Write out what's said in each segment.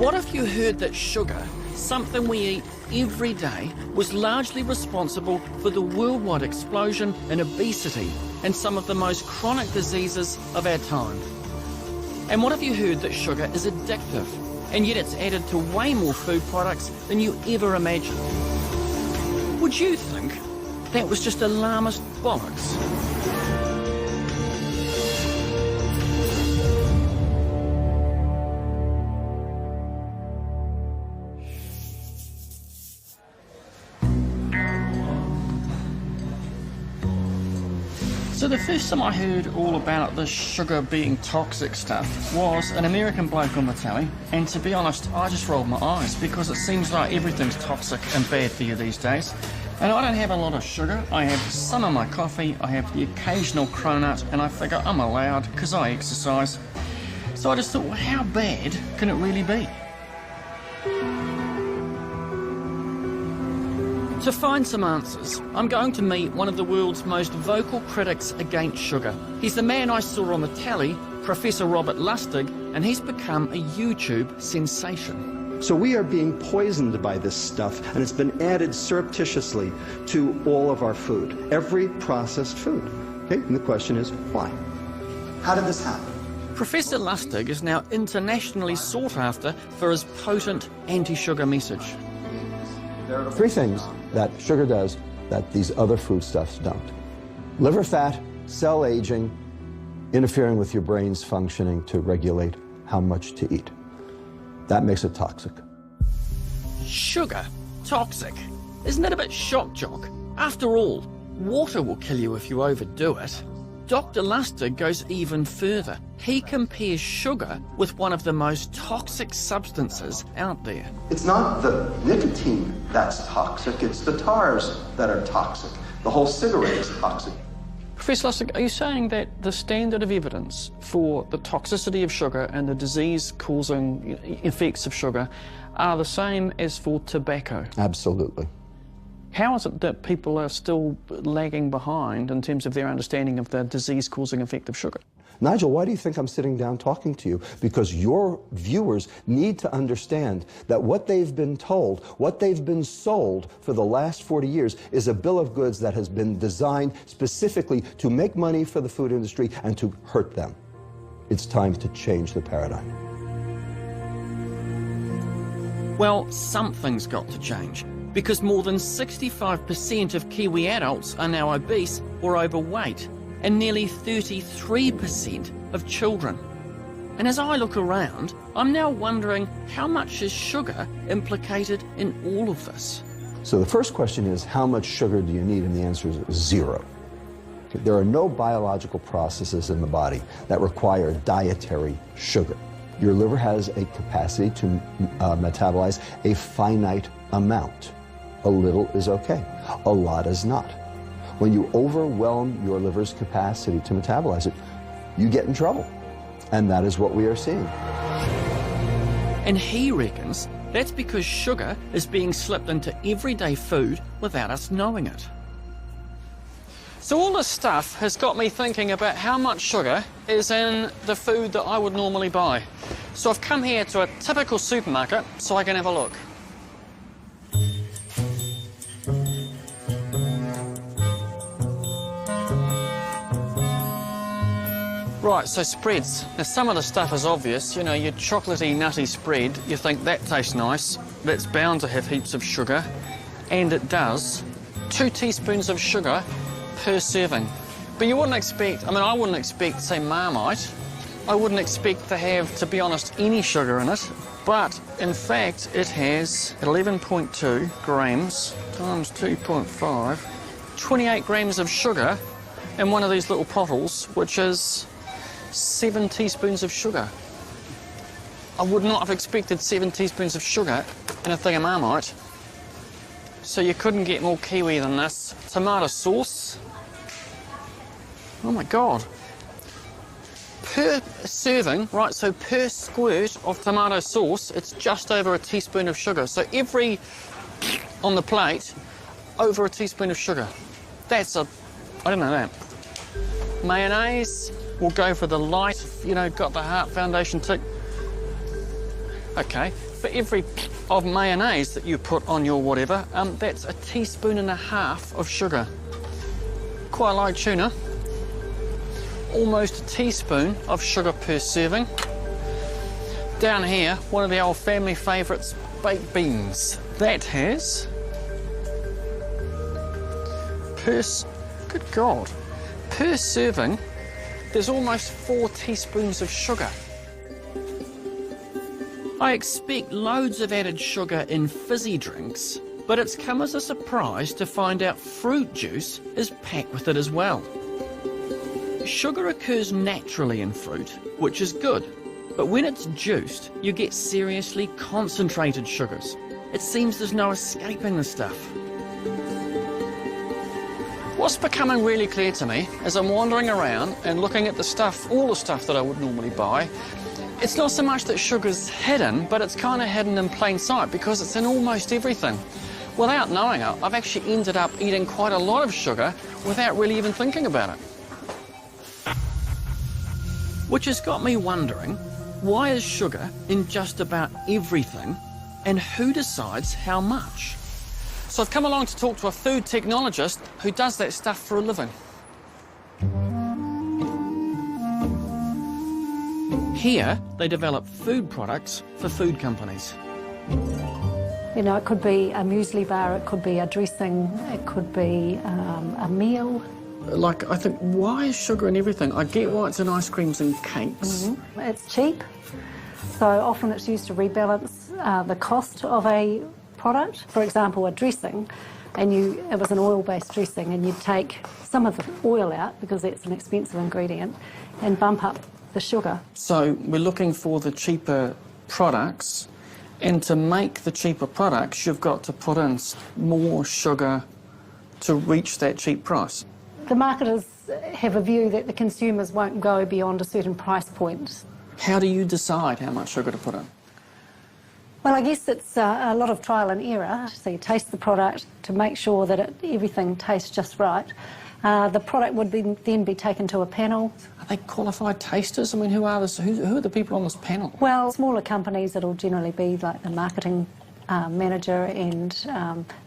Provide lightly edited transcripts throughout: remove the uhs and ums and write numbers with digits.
What if you heard that sugar, something we eat every day, was largely responsible for the worldwide explosion in obesity and some of the most chronic diseases of our time? And what if you heard that sugar is addictive, and yet it's added to way more food products than you ever imagined? Would you think that was just alarmist bollocks? So the first time I heard all about the sugar being toxic stuff was an American bloke on the telly, and to be honest, I just rolled my eyes because it seems like everything's toxic and bad for you these days. And I don't have a lot of sugar. I have some in my coffee, I have the occasional cronut, and I figure I'm allowed because I exercise. So I just thought, well, how bad can it really be? To find some answers, I'm going to meet one of the world's most vocal critics against sugar. He's the man I saw on the telly, Professor Robert Lustig, and he's become a YouTube sensation. So we are being poisoned by this stuff, and it's been added surreptitiously to all of our food, every processed food. Okay, and the question is, why? How did this happen? Professor Lustig is now internationally sought after for his potent anti-sugar message. There are three things that sugar does that these other foodstuffs don't. Liver fat, cell aging, interfering with your brain's functioning to regulate how much to eat. That makes it toxic. Sugar? Toxic? Isn't that a bit shock jock? After all, water will kill you if you overdo it. Dr. Lustig goes even further. He compares sugar with one of the most toxic substances out there. It's not the nicotine that's toxic, it's the tars that are toxic. The whole cigarette is toxic. Professor Lustig, are you saying that the standard of evidence for the toxicity of sugar and the disease-causing effects of sugar are the same as for tobacco? Absolutely. How is it that people are still lagging behind in terms of their understanding of the disease-causing effect of sugar? Nigel, why do you think I'm sitting down talking to you? Because your viewers need to understand that what they've been told, what they've been sold for the last 40 years is a bill of goods that has been designed specifically to make money for the food industry and to hurt them. It's time to change the paradigm. Well, something's got to change, because more than 65% of Kiwi adults are now obese or overweight, and nearly 33% of children. And as I look around, I'm now wondering, how much is sugar implicated in all of this? So the first question is, how much sugar do you need? And the answer is 0. Okay, there are no biological processes in the body that require dietary sugar. Your liver has a capacity to metabolize a finite amount. A little is okay, a lot is not. When you overwhelm your liver's capacity to metabolize it, you get in trouble. And that is what we are seeing. And he reckons that's because sugar is being slipped into everyday food without us knowing it. So all this stuff has got me thinking about how much sugar is in the food that I would normally buy. So I've come here to a typical supermarket so I can have a look. Right, so spreads. Now some of the stuff is obvious, you know, your chocolatey, nutty spread, you think that tastes nice, that's bound to have heaps of sugar, and it does. 2 teaspoons of sugar per serving. But you wouldn't expect, I wouldn't expect, say, Marmite. I wouldn't expect to have, to be honest, any sugar in it, but in fact it has 11.2 grams times 2.5, 28 grams of sugar in one of these little bottles, which is 7 teaspoons of sugar. I would not have expected 7 teaspoons of sugar in a thing of Marmite. So you couldn't get more Kiwi than this. Tomato sauce. Oh my God. Per serving, right, so per squirt of tomato sauce, it's just over a teaspoon of sugar. So every on the plate, over a teaspoon of sugar. That's I didn't know that. Mayonnaise. We'll go for the light, you know, got the Heart Foundation tick. Okay, for every of mayonnaise that you put on your whatever, that's 1.5 teaspoons of sugar. Quite like tuna. Almost a teaspoon of sugar per serving. Down here, one of the old family favourites, baked beans. That has... Good God. Per serving, there's almost 4 teaspoons of sugar. I expect loads of added sugar in fizzy drinks, but it's come as a surprise to find out fruit juice is packed with it as well. Sugar occurs naturally in fruit, which is good, but when it's juiced, you get seriously concentrated sugars. It seems there's no escaping the stuff. What's becoming really clear to me as I'm wandering around and looking at the stuff, all the stuff that I would normally buy, it's not so much that sugar's hidden, but it's kind of hidden in plain sight because it's in almost everything. Without knowing it, I've actually ended up eating quite a lot of sugar without really even thinking about it. Which has got me wondering, why is sugar in just about everything, and who decides how much? So I've come along to talk to a food technologist who does that stuff for a living. Here, they develop food products for food companies. You know, it could be a muesli bar, it could be a dressing, it could be a meal. Like, I think, why is sugar in everything? I get why it's in ice creams and cakes. Mm-hmm. It's cheap, so often it's used to rebalance the cost of a product. For example, a dressing, and it was an oil-based dressing, and you'd take some of the oil out because it's an expensive ingredient and bump up the sugar. So we're looking for the cheaper products, and to make the cheaper products, you've got to put in more sugar to reach that cheap price. The marketers have a view that the consumers won't go beyond a certain price point. How do you decide how much sugar to put in? Well, I guess it's a lot of trial and error. So you taste the product to make sure that everything tastes just right. The product would then be taken to a panel. Are they qualified tasters? I mean, who are the people on this panel? Well, smaller companies, it'll generally be like the marketing manager and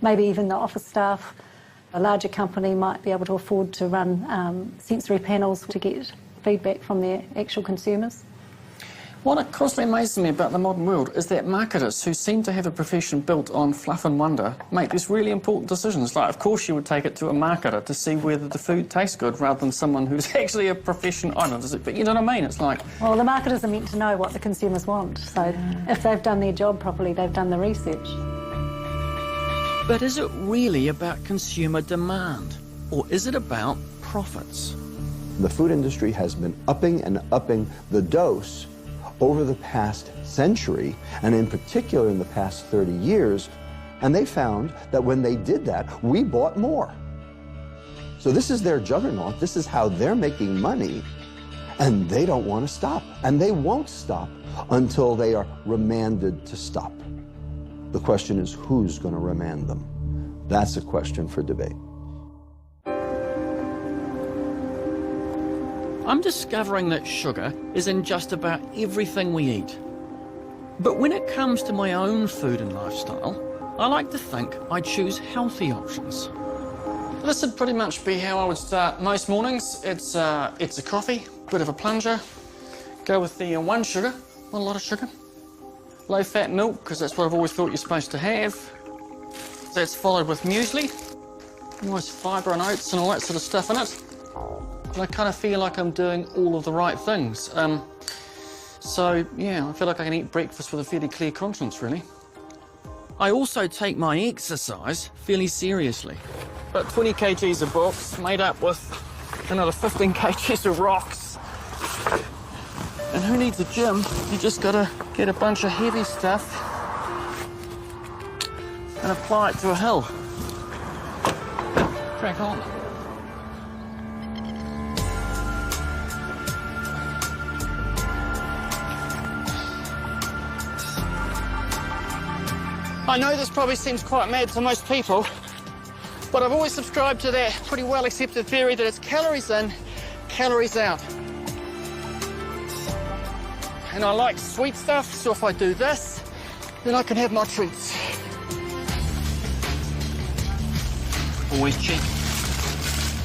maybe even the office staff. A larger company might be able to afford to run sensory panels to get feedback from their actual consumers. What constantly amazes me about the modern world is that marketers, who seem to have a profession built on fluff and wonder, make these really important decisions. Like, of course you would take it to a marketer to see whether the food tastes good rather than someone who's actually a profession, I don't know, but you know what I mean? It's like... Well, the marketers are meant to know what the consumers want, so if they've done their job properly, they've done the research. But is it really about consumer demand, or is it about profits? The food industry has been upping and upping the dose over the past century, and in particular in the past 30 years, and they found that when they did that, we bought more. So this is their juggernaut, this is how they're making money, and they don't want to stop, and they won't stop until they are remanded to stop. The question is, who's going to remand them? That's a question for debate. I'm discovering that sugar is in just about everything we eat. But when it comes to my own food and lifestyle, I like to think I choose healthy options. This would pretty much be how I would start most mornings. It's a coffee, bit of a plunger, go with the one sugar, not a lot of sugar. Low-fat milk, because that's what I've always thought you're supposed to have. That's followed with muesli, nice fibre and oats and all that sort of stuff in it. And I kind of feel like I'm doing all of the right things. So, yeah, I feel like I can eat breakfast with a fairly clear conscience, really. I also take my exercise fairly seriously. About 20 kgs of books, made up with another 15 kgs of rocks. And who needs a gym? You just gotta get a bunch of heavy stuff and apply it to a hill. Crack on. I know this probably seems quite mad to most people, but I've always subscribed to that pretty well accepted theory that it's calories in, calories out. And I like sweet stuff, so if I do this, then I can have my treats. Always cheap.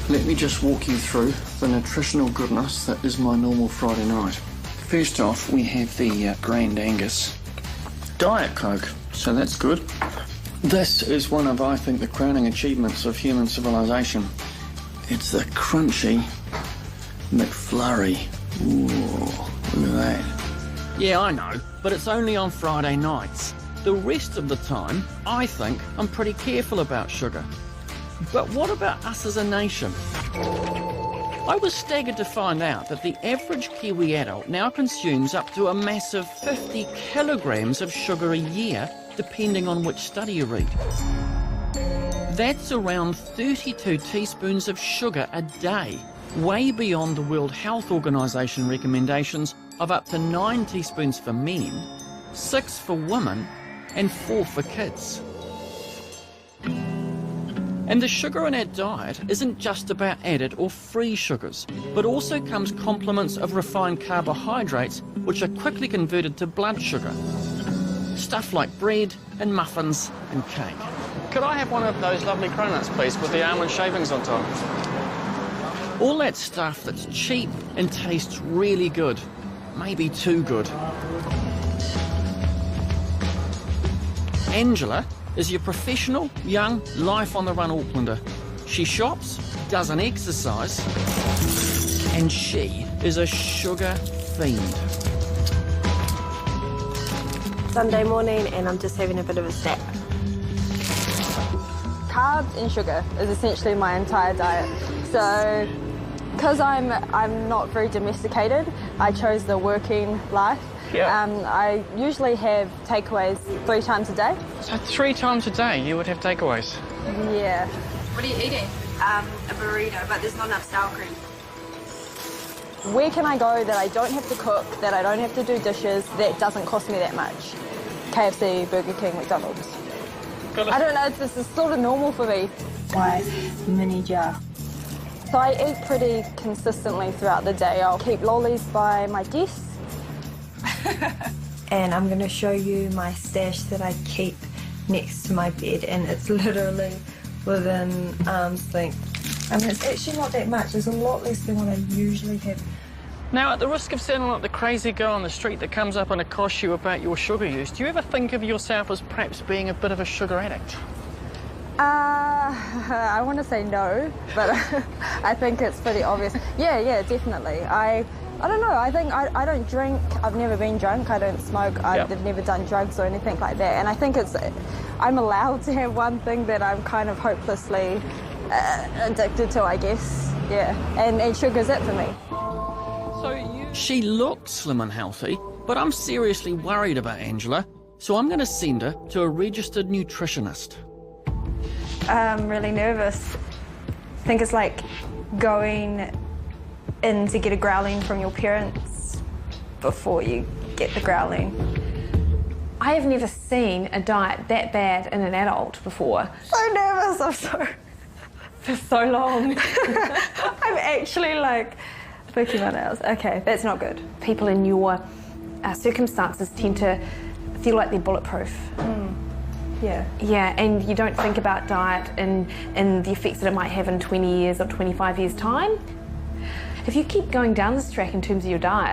Let me just walk you through the nutritional goodness that is my normal Friday night. First off, we have the Grand Angus Diet Coke, so that's good. This is one of, I think, the crowning achievements of human civilization. It's the crunchy McFlurry. Ooh, look at that. Yeah, I know, but it's only on Friday nights. The rest of the time, I think I'm pretty careful about sugar. But what about us as a nation? I was staggered to find out that the average Kiwi adult now consumes up to a massive 50 kilograms of sugar a year, depending on which study you read. That's around 32 teaspoons of sugar a day, way beyond the World Health Organization recommendations of up to 9 teaspoons for men, 6 for women, and 4 for kids. And the sugar in our diet isn't just about added or free sugars, but also comes complements of refined carbohydrates, which are quickly converted to blood sugar. Stuff like bread and muffins and cake. Could I have one of those lovely cronuts, please, with the almond shavings on top? All that stuff that's cheap and tastes really good. Maybe too good. Angela is your professional, young, life-on-the-run Aucklander. She shops, doesn't exercise, and she is a sugar fiend. Sunday morning and I'm just having a bit of a snack. Carbs and sugar is essentially my entire diet. So, because I'm not very domesticated, I chose the working life. Yeah. I usually have takeaways 3 times a day. So 3 times a day you would have takeaways? Yeah. What are you eating? A burrito, but there's not enough sour cream. Where can I go that I don't have to cook, that I don't have to do dishes, that doesn't cost me that much? KFC, Burger King, McDonald's. I don't know, this is sort of normal for me. Why mini jar? So I eat pretty consistently throughout the day. I'll keep lollies by my desk. And I'm going to show you my stash that I keep next to my bed, and it's literally within arm's length. And it's actually not that much. It's a lot less than what I usually have. Now, at the risk of sounding like the crazy girl on the street that comes up and accosts you about your sugar use, do you ever think of yourself as perhaps being a bit of a sugar addict? I want to say no, but I think it's pretty obvious. Yeah, definitely. I don't know, I think I don't drink, I've never been drunk, I don't smoke, I've never done drugs or anything like that, and I think I'm allowed to have one thing that I'm kind of hopelessly addicted to, I guess, yeah, and sugar's it for me. She looks slim and healthy, but I'm seriously worried about Angela, so I'm going to send her to a registered nutritionist. I'm really nervous. I think it's like going in to get a growling from your parents before you get the growling. I have never seen a diet that bad in an adult before. So nervous, I'm so... For so long. I'm actually like picking my nails. Okay, that's not good. People in your circumstances tend to feel like they're bulletproof. Yeah. Yeah, and you don't think about diet and the effects that it might have in 20 years or 25 years' time. If you keep going down this track in terms of your diet,